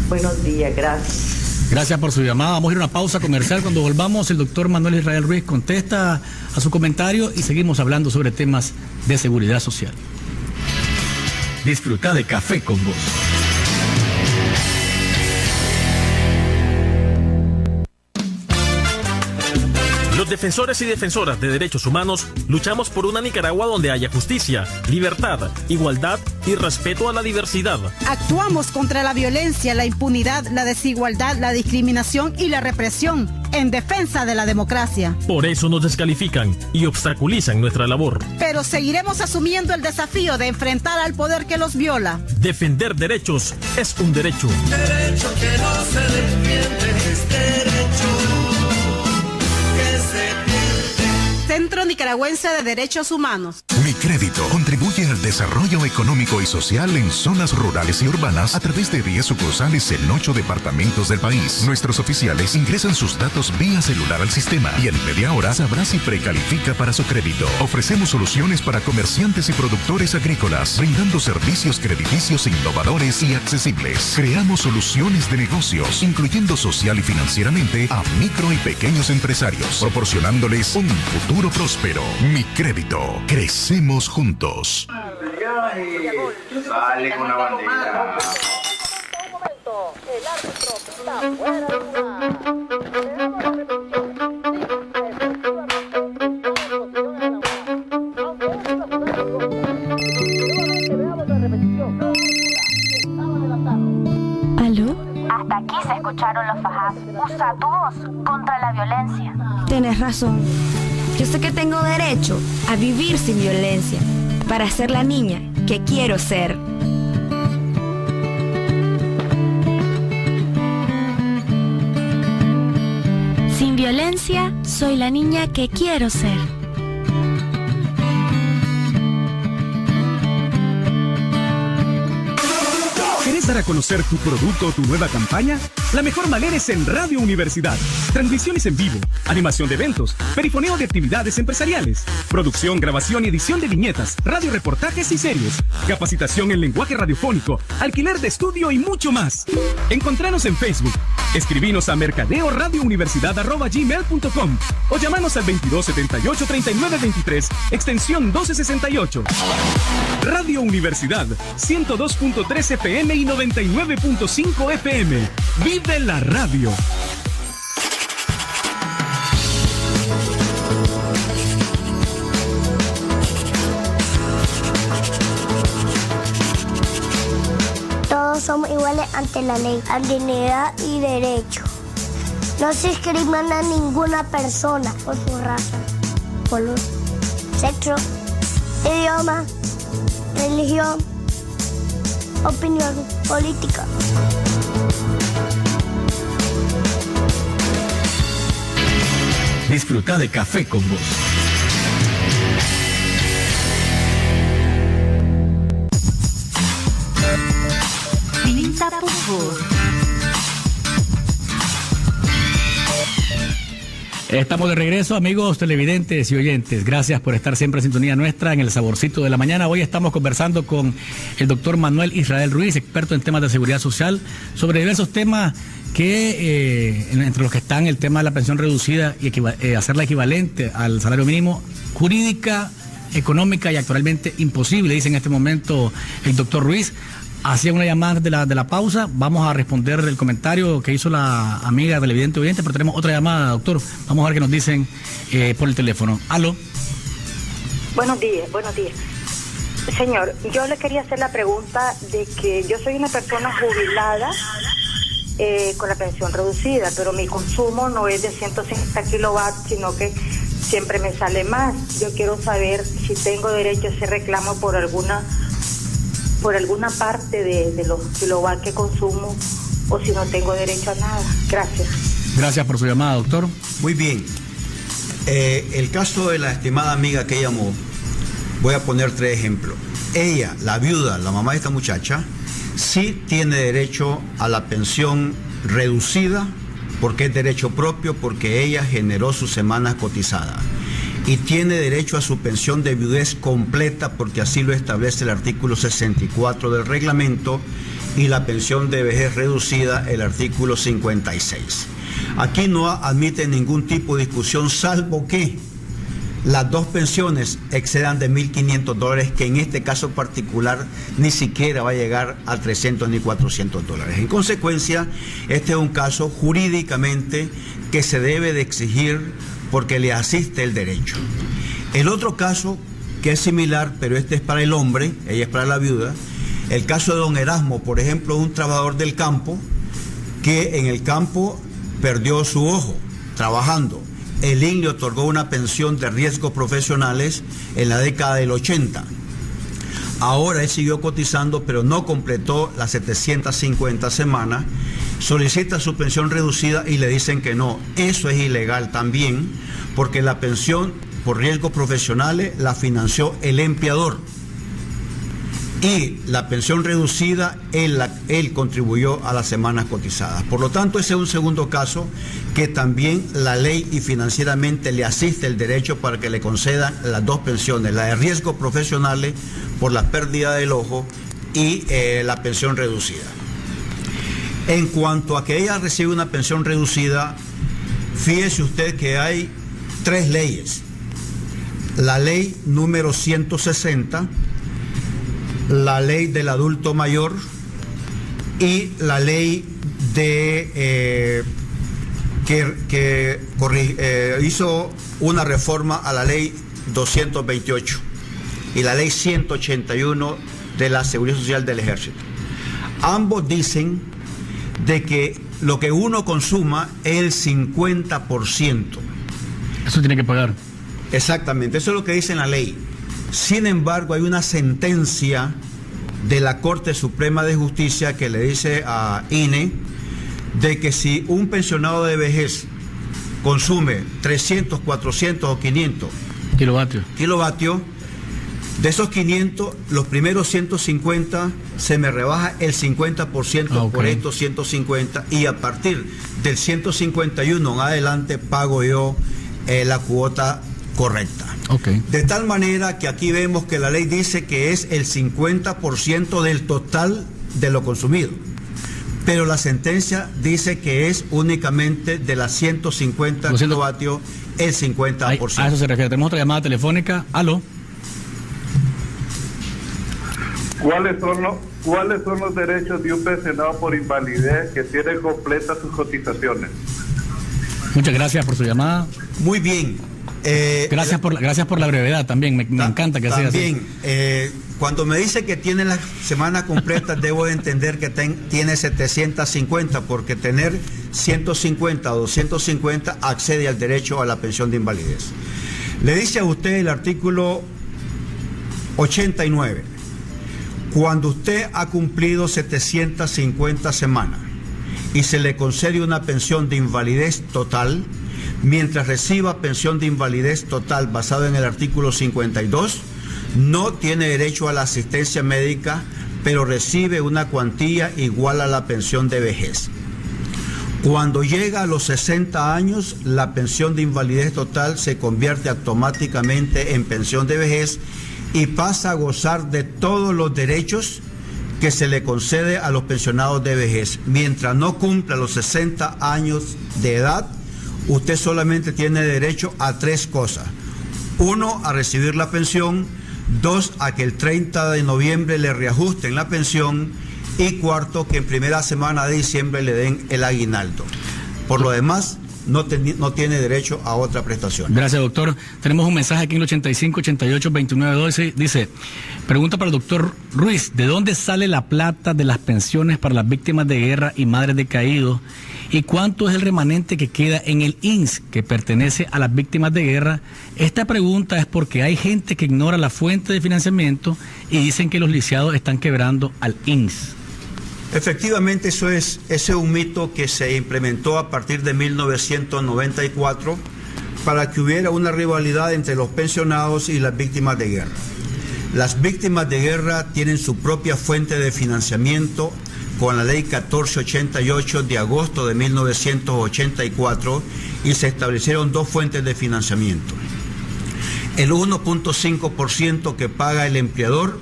Buenos días, gracias. Gracias por su llamada. Vamos a ir a una pausa comercial. Cuando volvamos, el doctor Manuel Israel Ruiz contesta a su comentario y seguimos hablando sobre temas de seguridad social. Disfruta de Café con Vos. Los defensores y defensoras de derechos humanos luchamos por una Nicaragua donde haya justicia, libertad, igualdad y respeto a la diversidad. Actuamos contra la violencia, la impunidad, la desigualdad, la discriminación y la represión en defensa de la democracia. Por eso nos descalifican y obstaculizan nuestra labor. Pero seguiremos asumiendo el desafío de enfrentar al poder que los viola. Defender derechos es un derecho. Derecho que no se defiende es derecho. Centro Nicaragüense de Derechos Humanos. Mi Crédito contribuye al desarrollo económico y social en zonas rurales y urbanas a través de 10 sucursales en 8 departamentos del país. Nuestros oficiales ingresan sus datos vía celular al sistema y en media hora sabrá si precalifica para su crédito. Ofrecemos soluciones para comerciantes y productores agrícolas, brindando servicios crediticios innovadores y accesibles. Creamos soluciones de negocios, incluyendo social y financieramente a micro y pequeños empresarios, proporcionándoles un futuro próspero. Mi Crédito. Crecemos juntos. Sale con la bandera. El árbitro está fuera de ¿Aló? Hasta aquí se escucharon los fajazos. Usa tu voz contra la violencia. Tienes razón. Yo sé que tengo derecho a vivir sin violencia, para ser la niña que quiero ser. Sin violencia, soy la niña que quiero ser. ¿Quieres dar a conocer tu producto o tu nueva campaña? La mejor manera es en Radio Universidad. Transmisiones en vivo, animación de eventos, perifoneo de actividades empresariales, producción, grabación y edición de viñetas, radioreportajes y series, capacitación en lenguaje radiofónico, alquiler de estudio y mucho más. Encontranos en Facebook. Escribinos a mercadeoradiouniversidad@gmail.com o llamanos al 2278-3923, extensión 1268. Radio Universidad, 102.3 FM y 99.5 FM. ¡Vive la radio! Todos somos iguales ante la ley, a dignidad y derecho. No se discrimina a ninguna persona por su raza, color, sexo, idioma, religión, opinión política. Disfruta de Café con Vos. Estamos de regreso, amigos televidentes y oyentes. Gracias por estar siempre en sintonía nuestra en el Saborcito de la Mañana. Hoy estamos conversando con el doctor Manuel Israel Ruiz, experto en temas de seguridad social, sobre diversos temas que, entre los que están el tema de la pensión reducida y hacerla equivalente al salario mínimo, jurídica, económica y actualmente imposible, dice en este momento el doctor Ruiz. Hacía una llamada de la pausa. Vamos a responder el comentario que hizo la amiga televidente oyente, pero tenemos otra llamada, doctor. Vamos a ver qué nos dicen por el teléfono. ¿Aló? Buenos días. Señor, yo le quería hacer la pregunta de que yo soy una persona jubilada con la pensión reducida, pero mi consumo no es de 150 kilowatts, sino que siempre me sale más. Yo quiero saber si tengo derecho a ese reclamo por alguna parte de los kilowatts que consumo o si no tengo derecho a nada. Gracias. Gracias por su llamada, doctor. Muy bien. El caso de la estimada amiga que llamó, voy a poner 3 ejemplos. Ella, la viuda, la mamá de esta muchacha, sí tiene derecho a la pensión reducida porque es derecho propio, porque ella generó sus semanas cotizadas. Y tiene derecho a su pensión de viudez completa porque así lo establece el artículo 64 del reglamento y la pensión de vejez reducida el artículo 56. Aquí no admite ningún tipo de discusión salvo que las dos pensiones excedan de $1.500, que en este caso particular ni siquiera va a llegar a 300 ni $400. En consecuencia, este es un caso jurídicamente que se debe de exigir porque le asiste el derecho. El otro caso, que es similar, pero este es para el hombre, ella es para la viuda, el caso de don Erasmo, por ejemplo, un trabajador del campo que en el campo perdió su ojo trabajando. El INS le otorgó una pensión de riesgos profesionales en la década del 80. Ahora él siguió cotizando, pero no completó las 750 semanas. Solicita su pensión reducida y le dicen que no. Eso es ilegal también, porque la pensión por riesgos profesionales la financió el empleador. Y la pensión reducida, él contribuyó a las semanas cotizadas. Por lo tanto, ese es un segundo caso que también la ley y financieramente le asiste el derecho para que le concedan las dos pensiones, la de riesgos profesionales por la pérdida del ojo y la pensión reducida. En cuanto a que ella recibe una pensión reducida, fíjese usted que hay 3 leyes. La ley número 160, la ley del adulto mayor y la ley de que hizo una reforma a la ley 228 y la ley 181 de la Seguridad Social del Ejército. Ambos dicen de que lo que uno consuma es el 50%. Eso tiene que pagar. Exactamente, eso es lo que dice en la ley. Sin embargo, hay una sentencia de la Corte Suprema de Justicia que le dice a INE de que si un pensionado de vejez consume 300, 400 o 500 kilovatios, de esos 500, los primeros 150 se me rebaja el 50% por estos 150 y a partir del 151 en adelante pago yo la cuota correcta. De tal manera que aquí vemos que la ley dice que es el 50% del total de lo consumido, pero la sentencia dice que es únicamente de las 150 kilovatios el 50%. A eso se refiere. Tenemos otra llamada telefónica. Aló. ¿Cuáles son los derechos de un pensionado por invalidez que tiene completas sus cotizaciones? Muchas gracias por su llamada. Muy bien. Gracias por la brevedad también, me encanta que sea así. Cuando me dice que tiene la semana completa, debo entender que tiene 750, porque tener 150 o 250 accede al derecho a la pensión de invalidez. Le dice a usted el artículo 89, cuando usted ha cumplido 750 semanas y se le concede una pensión de invalidez total, mientras reciba pensión de invalidez total basado en el artículo 52, no tiene derecho a la asistencia médica, pero recibe una cuantía igual a la pensión de vejez. Cuando llega a los 60 años, la pensión de invalidez total se convierte automáticamente en pensión de vejez y pasa a gozar de todos los derechos que se le concede a los pensionados de vejez. Mientras no cumpla los 60 años de edad, usted solamente tiene derecho a 3 cosas. 1, a recibir la pensión. 2, a que el 30 de noviembre le reajusten la pensión. Y 4, que en primera semana de diciembre le den el aguinaldo. Por lo demás, no tiene derecho a otra prestación. Gracias, doctor. Tenemos un mensaje aquí en el 85-88-2912. Dice, pregunta para el doctor Ruiz, ¿de dónde sale la plata de las pensiones para las víctimas de guerra y madres de caídos? ¿Y cuánto es el remanente que queda en el INS que pertenece a las víctimas de guerra? Esta pregunta es porque hay gente que ignora la fuente de financiamiento y dicen que los lisiados están quebrando al INS. Efectivamente, ese es un mito que se implementó a partir de 1994 para que hubiera una rivalidad entre los pensionados y las víctimas de guerra. Las víctimas de guerra tienen su propia fuente de financiamiento con la ley 1488 de agosto de 1984 y se establecieron 2 fuentes de financiamiento. El 1.5% que paga el empleador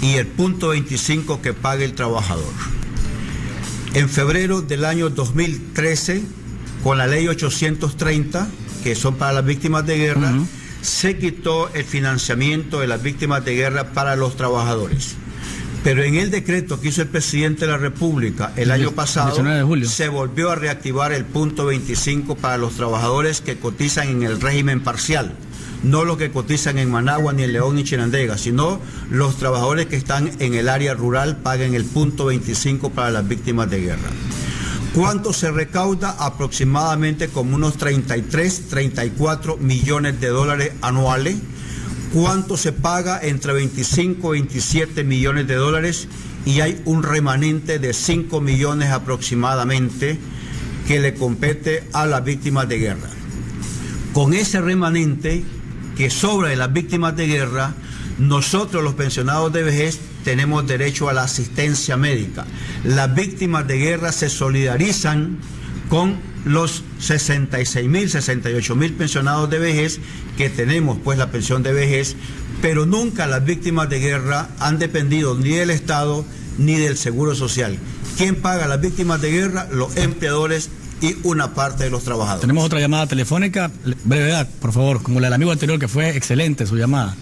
y el 0.25% que paga el trabajador. En febrero del año 2013, con la ley 830, que son para las víctimas de guerra, se quitó el financiamiento de las víctimas de guerra para los trabajadores. Pero en el decreto que hizo el presidente de la República el año pasado, 19 de julio, se volvió a reactivar el punto 25 para los trabajadores que cotizan en el régimen parcial. No los que cotizan en Managua, ni en León, ni Chinandega, sino los trabajadores que están en el área rural paguen el punto 25 para las víctimas de guerra. ¿Cuánto se recauda? Aproximadamente como unos 33, 34 millones de dólares anuales. ¿Cuánto se paga? Entre 25 y 27 millones de dólares, y hay un remanente de 5 millones aproximadamente que le compete a las víctimas de guerra. Con ese remanente que sobra de las víctimas de guerra, nosotros los pensionados de vejez tenemos derecho a la asistencia médica. Las víctimas de guerra se solidarizan con los 66.000, 68.000 pensionados de vejez que tenemos pues la pensión de vejez, pero nunca las víctimas de guerra han dependido ni del Estado ni del Seguro Social. ¿Quién paga las víctimas de guerra? Los empleadores y una parte de los trabajadores. Tenemos otra llamada telefónica. Brevedad, por favor, como la del amigo anterior, que fue excelente su llamada.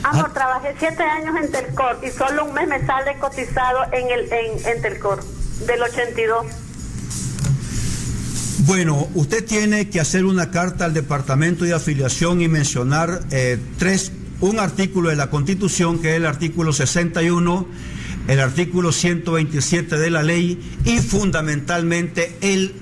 Amor, trabajé 7 años en Telcor y solo un mes me sale cotizado en Telcor, del 82. Bueno, usted tiene que hacer una carta al Departamento de Afiliación y mencionar un artículo de la Constitución, que es el artículo 61, el artículo 127 de la ley y fundamentalmente el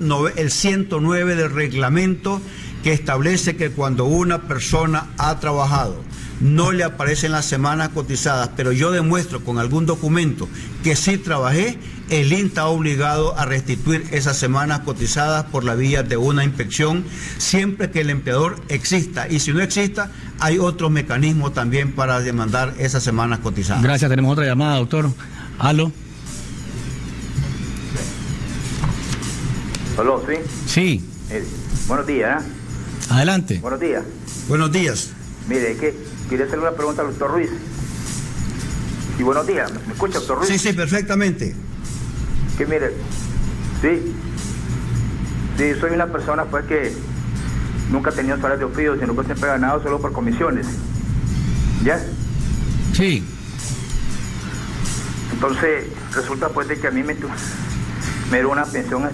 109 del reglamento, que establece que cuando una persona ha trabajado no le aparecen las semanas cotizadas, pero yo demuestro con algún documento que sí trabajé, el INTA está obligado a restituir esas semanas cotizadas por la vía de una inspección, siempre que el empleador exista. Y si no exista, hay otro mecanismo también para demandar esas semanas cotizadas. Gracias, tenemos otra llamada, doctor. ¿Aló? ¿Aló, sí? Sí. Buenos días. Adelante. Buenos días. Buenos días. Mire, que quería hacerle una pregunta al doctor Ruiz. Y buenos días, ¿me escucha, doctor Ruiz? Sí, sí, perfectamente. Que mire, sí, soy una persona pues que nunca he tenido salario fijo, sino que siempre he ganado solo por comisiones. ¿Ya? Sí. Entonces, resulta pues de que a mí me dio una pensión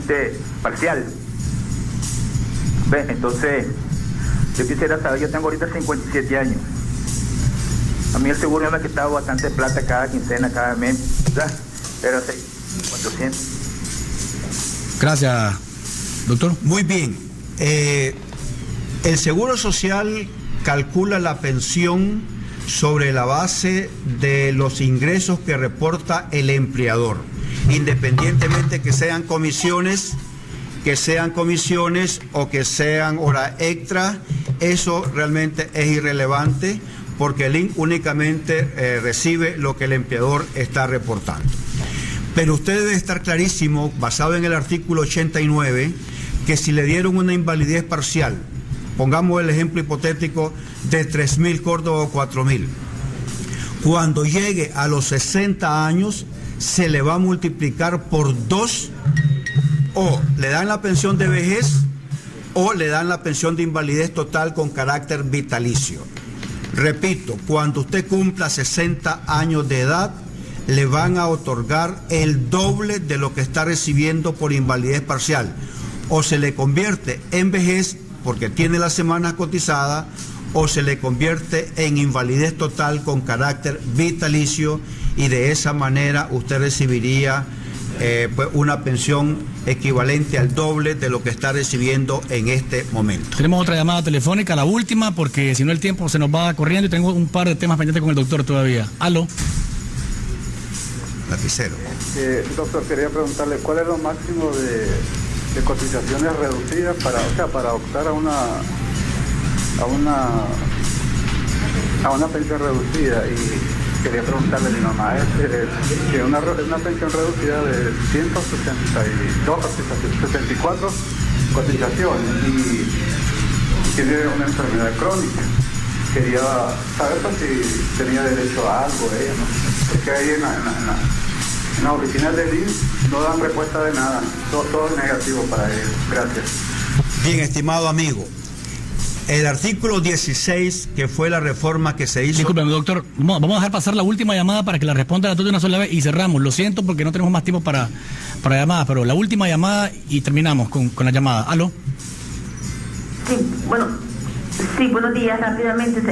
parcial. ¿Ve? Entonces, yo quisiera saber, yo tengo ahorita 57 años. A mí el seguro me ha quitado bastante plata cada quincena, cada mes, ¿verdad? Pero 400. Gracias, doctor. Muy bien. El Seguro Social calcula la pensión sobre la base de los ingresos que reporta el empleador, independientemente que sean comisiones o que sean hora extra. Eso realmente es irrelevante, porque el INC únicamente recibe lo que el empleador está reportando. Pero usted debe estar clarísimo, basado en el artículo 89, que si le dieron una invalidez parcial, pongamos el ejemplo hipotético de 3.000 Córdoba o 4.000, cuando llegue a los 60 años se le va a multiplicar por 2, o le dan la pensión de vejez o le dan la pensión de invalidez total con carácter vitalicio. Repito, cuando usted cumpla 60 años de edad, le van a otorgar el doble de lo que está recibiendo por invalidez parcial. O se le convierte en vejez porque tiene la semana cotizada, o se le convierte en invalidez total con carácter vitalicio, y de esa manera usted recibiría pues una pensión equivalente al doble de lo que está recibiendo en este momento. Tenemos otra llamada telefónica, la última, porque si no el tiempo se nos va corriendo y tengo un par de temas pendientes con el doctor todavía. ¿Aló? Lapicero. Doctor, quería preguntarle cuál es lo máximo de cotizaciones reducidas para optar a una pensión reducida. Y quería preguntarle a mi mamá que una pensión reducida de 64 cotizaciones y tiene una enfermedad crónica. Quería saber si tenía derecho a algo ella, ¿no? Porque ahí en las oficinas del INS no dan respuesta de nada, todo es negativo para ellos. Gracias. Bien, estimado amigo, El artículo 16, que fue la reforma que se hizo... Discúlpeme, doctor, vamos a dejar pasar la última llamada para que la responda la tuya una sola vez y cerramos. Lo siento porque no tenemos más tiempo para llamadas, pero la última llamada y terminamos con la llamada. ¿Aló? Sí, buenos días, rápidamente.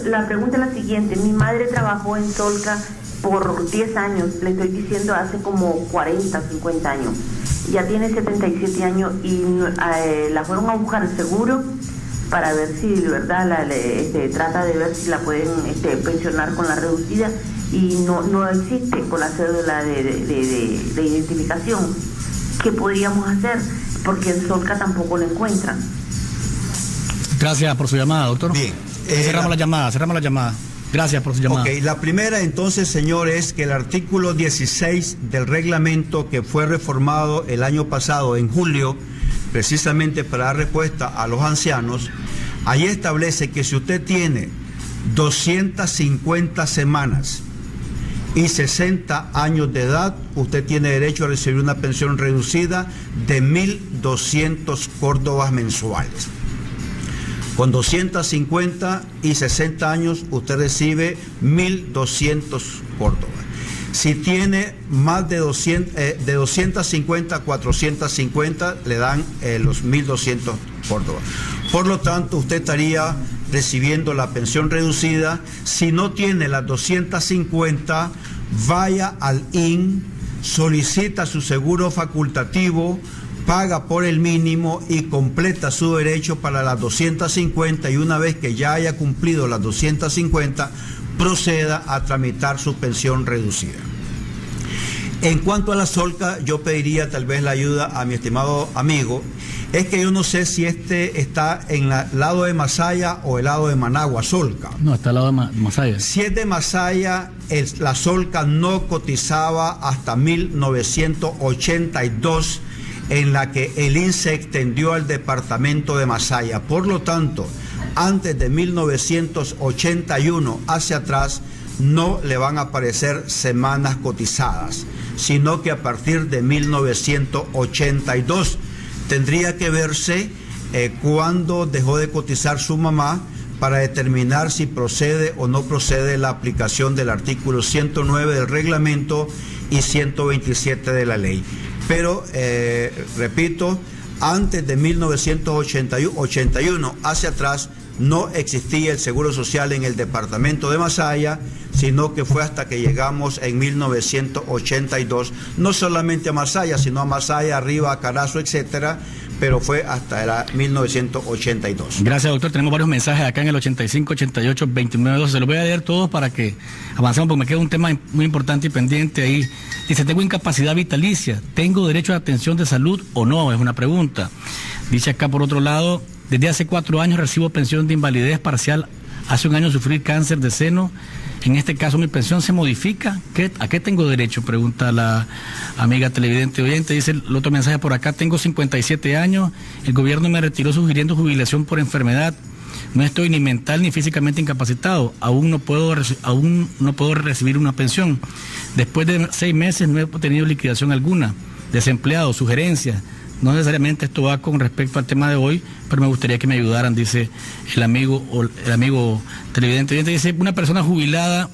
La pregunta es la siguiente. Mi madre trabajó en Solca por 10 años, le estoy diciendo hace como 40, 50 años. Ya tiene 77 años y la fueron a buscar el seguro para ver si, ¿verdad? Trata de ver si la pueden pensionar con la reducida y no existe con la cédula de identificación. ¿Qué podríamos hacer? Porque en Solca tampoco lo encuentran. Gracias por su llamada, doctor. Bien. Cerramos la llamada. Gracias por su llamada. Ok, la primera entonces, señor, es que el artículo 16 del reglamento que fue reformado el año pasado, en julio, precisamente para dar respuesta a los ancianos, ahí establece que si usted tiene 250 semanas y 60 años de edad, usted tiene derecho a recibir una pensión reducida de 1.200 córdobas mensuales. Con 250 y 60 años, usted recibe 1.200 córdobas. Si tiene más de 250 a 450, le dan los 1.200 córdobas. Por lo tanto, usted estaría recibiendo la pensión reducida. Si no tiene las 250, vaya al IN, solicita su seguro facultativo, paga por el mínimo y completa su derecho para las 250, y una vez que ya haya cumplido las 250, proceda a tramitar su pensión reducida. En cuanto a la Solca, yo pediría tal vez la ayuda a mi estimado amigo. Es que yo no sé si está en el lado de Masaya o el lado de Managua, Solca. No, está al lado de Masaya. Si es de Masaya, la Solca no cotizaba hasta 1982, en la que el INS se extendió al departamento de Masaya. Por lo tanto, antes de 1981 hacia atrás, no le van a aparecer semanas cotizadas, sino que a partir de 1982 tendría que verse cuándo dejó de cotizar su mamá para determinar si procede o no procede la aplicación del artículo 109 del reglamento y 127 de la ley. Pero, repito, antes de 1981 hacia atrás no existía el seguro social en el departamento de Masaya, sino que fue hasta que llegamos en 1982, no solamente a Masaya, sino a Masaya, arriba, a Carazo, etcétera, pero fue hasta el 1982. Gracias, doctor. Tenemos varios mensajes acá en el 8588-2912. Se los voy a leer todos para que avancemos, porque me queda un tema muy importante y pendiente ahí. Dice, tengo incapacidad vitalicia, ¿tengo derecho a atención de salud o no? Es una pregunta. Dice acá por otro lado, desde hace 4 años recibo pensión de invalidez parcial. Hace 1 año sufrí cáncer de seno. En este caso, ¿mi pensión se modifica? ¿A qué tengo derecho? Pregunta la amiga televidente oyente. Dice el otro mensaje por acá, tengo 57 años, el gobierno me retiró sugiriendo jubilación por enfermedad. No estoy ni mental ni físicamente incapacitado. Aún no puedo recibir una pensión. Después de 6 meses no he tenido liquidación alguna. Desempleado, sugerencias. No necesariamente esto va con respecto al tema de hoy, pero me gustaría que me ayudaran, dice el amigo televidente. Dice, una persona jubilada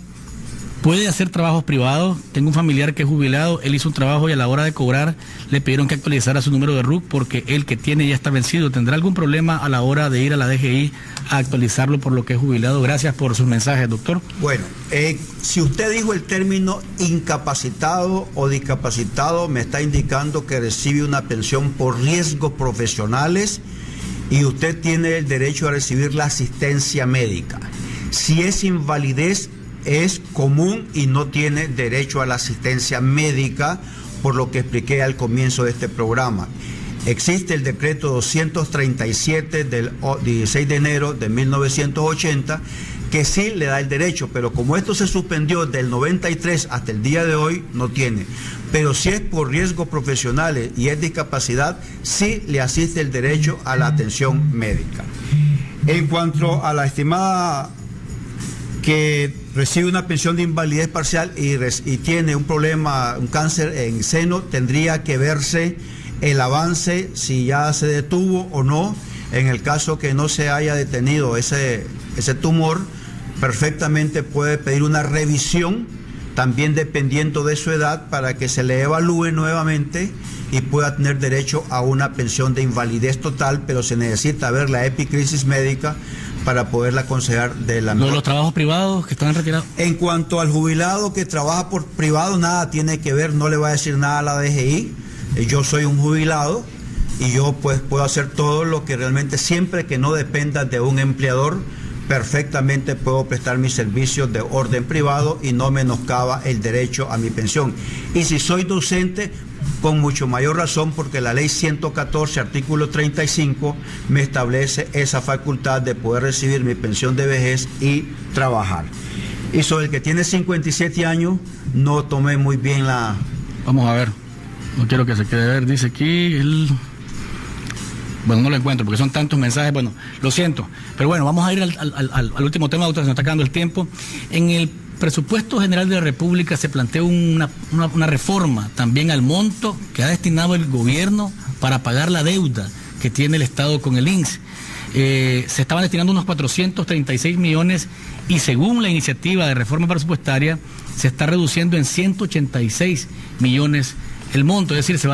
puede hacer trabajos privados. Tengo un familiar que es jubilado, él hizo un trabajo y a la hora de cobrar le pidieron que actualizara su número de RUC porque el que tiene ya está vencido. ¿Tendrá algún problema a la hora de ir a la DGI a actualizarlo por lo que es jubilado? Gracias por sus mensajes, doctor. Bueno, si usted dijo el término incapacitado o discapacitado, me está indicando que recibe una pensión por riesgos profesionales y usted tiene el derecho a recibir la asistencia médica. Si es invalidez, es común y no tiene derecho a la asistencia médica, por lo que expliqué al comienzo de este programa. Existe el decreto 237 del 16 de enero de 1980 que sí le da el derecho, pero como esto se suspendió del 93 hasta el día de hoy, no tiene. Pero si es por riesgos profesionales y es discapacidad, sí le asiste el derecho a la atención médica. En cuanto a la estimada que recibe una pensión de invalidez parcial y tiene un problema, un cáncer en seno, tendría que verse el avance, si ya se detuvo o no. En el caso que no se haya detenido ese tumor, perfectamente puede pedir una revisión, también dependiendo de su edad, para que se le evalúe nuevamente y pueda tener derecho a una pensión de invalidez total, pero se necesita ver la epicrisis médica para poderla aconsejar de la mejor. ¿Los trabajos privados que están retirados? En cuanto al jubilado que trabaja por privado, nada tiene que ver, no le va a decir nada a la DGI. Yo soy un jubilado y yo pues puedo hacer todo lo que realmente, siempre que no dependa de un empleador, perfectamente puedo prestar mis servicios de orden privado y no menoscaba el derecho a mi pensión. Y si soy docente, con mucho mayor razón, porque la ley 114, artículo 35, me establece esa facultad de poder recibir mi pensión de vejez y trabajar. Y sobre el que tiene 57 años, no tomé muy bien la... Vamos a ver, no quiero que se quede ver, dice aquí Bueno, no lo encuentro porque son tantos mensajes, bueno, lo siento. Pero bueno, vamos a ir al último tema, doctor, se nos está acabando el tiempo. En el presupuesto general de la República se planteó una reforma también al monto que ha destinado el gobierno para pagar la deuda que tiene el Estado con el INSS. Se estaban destinando unos 436 millones y según la iniciativa de reforma presupuestaria se está reduciendo en 186 millones el monto, es decir, se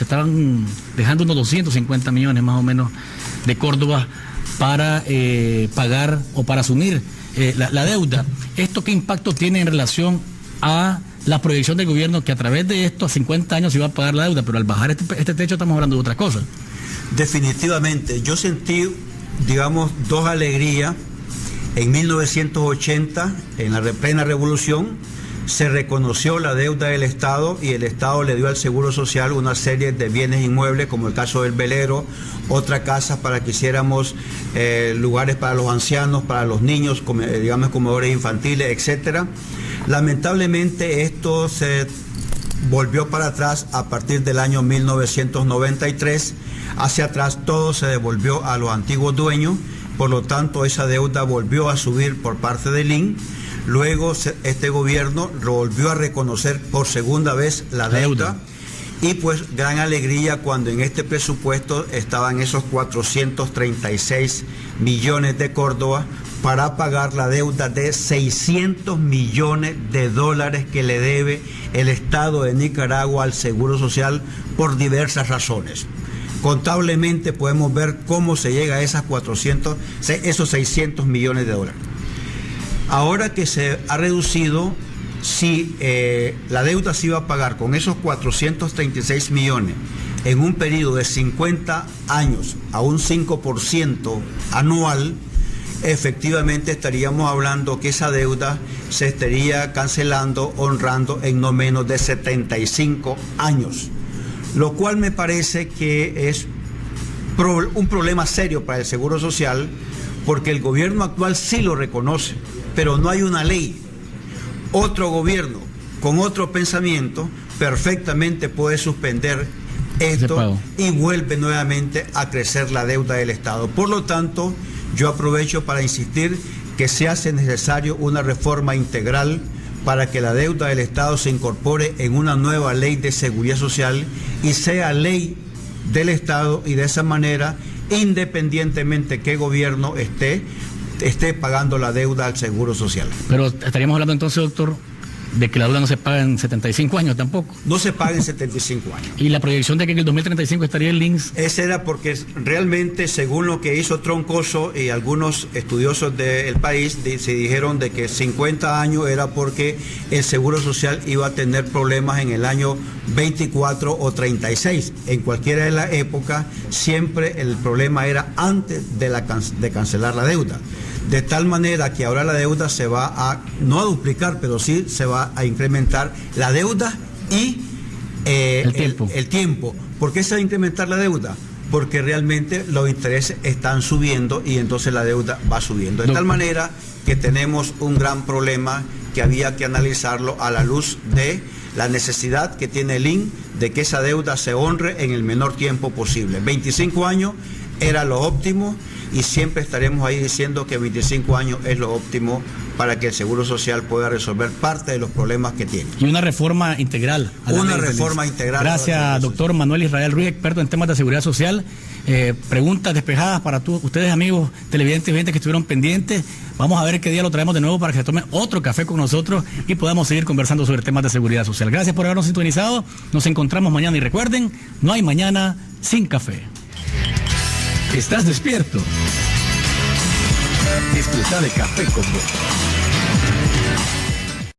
estaban dejando unos 250 millones más o menos de Córdoba para pagar o para asumir la deuda. ¿Esto qué impacto tiene en relación a la proyección del gobierno que a través de esto a 50 años se iba a pagar la deuda, pero al bajar este techo estamos hablando de otra cosa? Definitivamente, yo sentí, digamos, dos alegrías. En 1980, en la plena revolución, se reconoció la deuda del Estado y el Estado le dio al Seguro Social una serie de bienes inmuebles, como el caso del velero, otra casa para que hiciéramos lugares para los ancianos, para los niños, digamos, comedores infantiles, etcétera. Lamentablemente esto se volvió para atrás a partir del año 1993. Hacia atrás todo se devolvió a los antiguos dueños, por lo tanto esa deuda volvió a subir por parte del INS. Luego este gobierno volvió a reconocer por segunda vez la deuda. Y pues gran alegría cuando en este presupuesto estaban esos 436 millones de Córdoba para pagar la deuda de 600 millones de dólares que le debe el Estado de Nicaragua al Seguro Social por diversas razones. Contablemente podemos ver cómo se llega a esos 600 millones de dólares. Ahora que se ha reducido, si la deuda se iba a pagar con esos 436 millones en un periodo de 50 años a un 5% anual, efectivamente estaríamos hablando que esa deuda se estaría cancelando, honrando en no menos de 75 años. Lo cual me parece que es un problema serio para el Seguro Social, porque el gobierno actual sí lo reconoce, pero no hay una ley. Otro gobierno con otro pensamiento perfectamente puede suspender esto y vuelve nuevamente a crecer la deuda del Estado. Por lo tanto, yo aprovecho para insistir que se hace necesario una reforma integral para que la deuda del Estado se incorpore en una nueva ley de seguridad social y sea ley del Estado, y de esa manera, independientemente qué gobierno esté pagando la deuda al Seguro Social. Pero estaríamos hablando entonces, doctor, de que la deuda no se paga en 75 años tampoco. No se paga en 75 años. ¿Y la proyección de que en el 2035 estaría el INSS? Ese era porque realmente, según lo que hizo Troncoso y algunos estudiosos del país, se dijeron de que 50 años era porque el Seguro Social iba a tener problemas en el año 24 o 36. En cualquiera de las épocas, siempre el problema era antes de cancelar la deuda. De tal manera que ahora la deuda se va no a duplicar, pero sí se va a incrementar la deuda y el tiempo. ¿Por qué se va a incrementar la deuda? Porque realmente los intereses están subiendo y entonces la deuda va subiendo. De tal manera que tenemos un gran problema que había que analizarlo a la luz de la necesidad que tiene el INS de que esa deuda se honre en el menor tiempo posible. 25 años era lo óptimo, y siempre estaremos ahí diciendo que 25 años es lo óptimo para que el Seguro Social pueda resolver parte de los problemas que tiene. Y una reforma integral. Una reforma integral. Gracias, doctor Manuel Israel Ruiz, experto en temas de seguridad social. Preguntas despejadas para ustedes, amigos televidentes y oyentes que estuvieron pendientes. Vamos a ver qué día lo traemos de nuevo para que se tome otro café con nosotros y podamos seguir conversando sobre temas de seguridad social. Gracias por habernos sintonizado. Nos encontramos mañana y recuerden, no hay mañana sin café. ¿Estás despierto? Disfruta de Café con Vos.